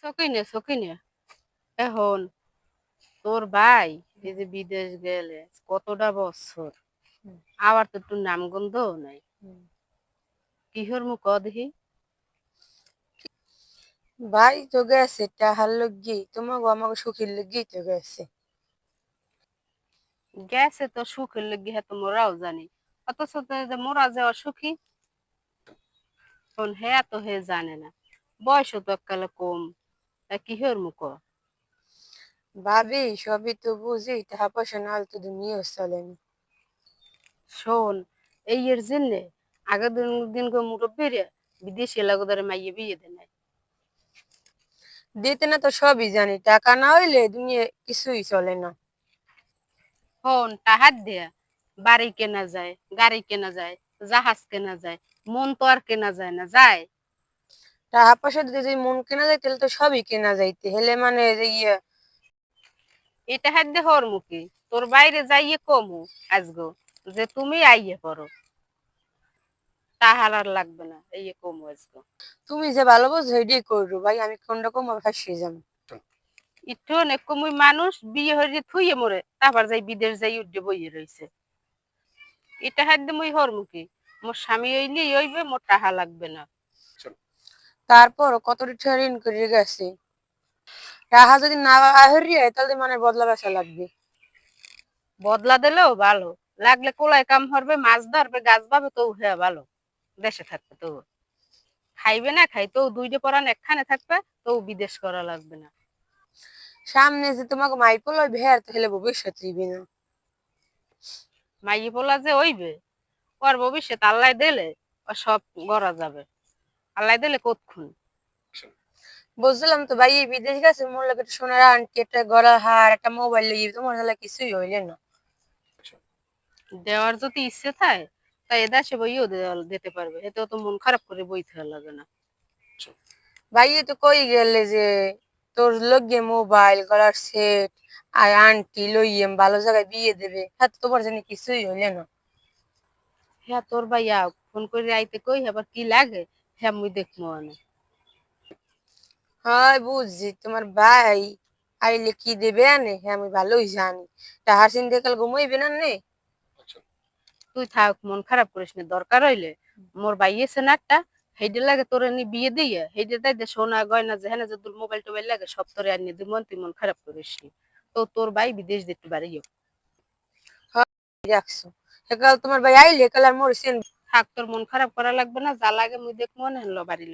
সকিনে সকিনে এখন তোর ভাই এই যে বিদেশ গেলে কতটা বছর আবার তো একটু নামগন্ধও নাই। কিহর মুখ দেখি ভাই তো গেছে টাহার লগ্গি তোমাকে আমাকে সুখীর লগ্গি তো গেছে। গেছে তো সুখের লেগে হ্যাঁ তো মোরাও জানি, অথচ তো এই যে মোরা যাওয়া সুখী হ্যাঁ তো হে জানে না, বয়সও তো এককালে কম, তা কিহর মুখ। ভাবি সবই তো বুঝি, টাকা পয়সা না হলে তো দুনিয়া চলে না। শোন, এই এর জন্যে আগের দিন গো মুরব্বীরে বিদেশি এলাকাদের মাইয়ে বিয়ে দেয় নাই। দিতে না তো সবই জানি, টাকা না হইলে দুনিয়া কিছুই চলে না। হন টাহার দেয়া বাড়ি কেনা যায়, গাড়ি কেনা যায়, জাহাজ কেনা যায়, মন তো আর কেনা যায় না, যায়? টাকা পয়সা দিতে যদি মন কেনা যায় তাহলে তো সবই কেনা যাইতে হেলে মানে যে এটা হাত দে হর মুখে তোর বাইরে যাইয়ে কমু আজগো যে তুমি আইয়ে করো, তাহার আর লাগবে না এই কমু আজগো। তুমি যে ভালো বোঝো এটাই করো ভাই, আমি কোন রকম ফাঁসিয়ে যাবো। একটু অনেক কমুই মানুষ বিয়ে হয়ে থুইয়ে মরে তারপর যাই বিদেশ যাই উঠে বইয়ে রয়েছে। এটা হাত দে মুই হর মুখে মোর স্বামী হইলে হইবে, মোর টাহা লাগবে না। তারপর কত ঋণ করে গেছে, টাকা যদি না হরিয়ে তাহলে মানে বদলা বেচা লাগবে। বদলা দিলেও ভালো, লাগলে কোলায় কাম হরবে, মাছ ধরবে, গাছ পাবে, তো হ্যাঁ ভালো, দেশে থাকবে তো খাইবে না খাই তো দুইটা পরান একখানে থাকবে, তো বিদেশ করা লাগবে না। সামনে যে তোমাকে মাইপো লইবে হ্যাঁ তো হেলে ভবিষ্যৎ হইবে না। মাইয়ে পোলা যে হইবে ওর ভবিষ্যৎ আল্লাহ দিলে ও সব গড়া যাবে, আল্লাহ দিলে কতক্ষণ। বুঝলাম তো ভাই, এই বিদেশ গেছে মোর লাগে একটা সোনার আংটি, একটা গলার হার, একটা মোবাইল লইবে, তোমার হলে কিছুই হইলে না। দেওয়ার যদি ইচ্ছে থাকে তাই এদেশে বইও দিতে পারবে, এতেও তো মন খারাপ করে বইতে লাগে না। ভাই তো কই গেলে যে তোর লগে মোবাইল গলার সেট আর আংটি লইয়ে ভালো জায়গায় বিয়ে দেবে, হ্যাঁ তো তোমার জানি কিছুই হইলে না। হ্যাঁ তোর ভাইয়া ফোন করে আইতে কই আবার কি লাগে, হ্যাঁ মুই দেখবো না। হয় বুঝছি, তোমার ভাই আইলে কি দেবে আনে হ্যাঁ আমি ভালোই জানি, তাহার চিন্তা কাল ঘুমাইবে না নে। তুই থাক, মন খারাপ করিস না, দরকার হইলে মোর বাইয়েছে না একটা, হেইডে লাগে তোরে নি বিয়ে দিয়ে হেইডে তাই দে সোনা গয়না যেখানে যে তোর মোবাইল টোবাইল লাগে সব তোরে আনিয়ে দিব, তুই মন খারাপ করিস নি। তো তোর ভাই বিদেশ যেতে পারিও। হয় রাখছো, কাল তোমার ভাই আইলে কাল আর মোর থাক, তোর মন খারাপ করা লাগবে না, যা লাগে মুই দেখবো না, বাড়ি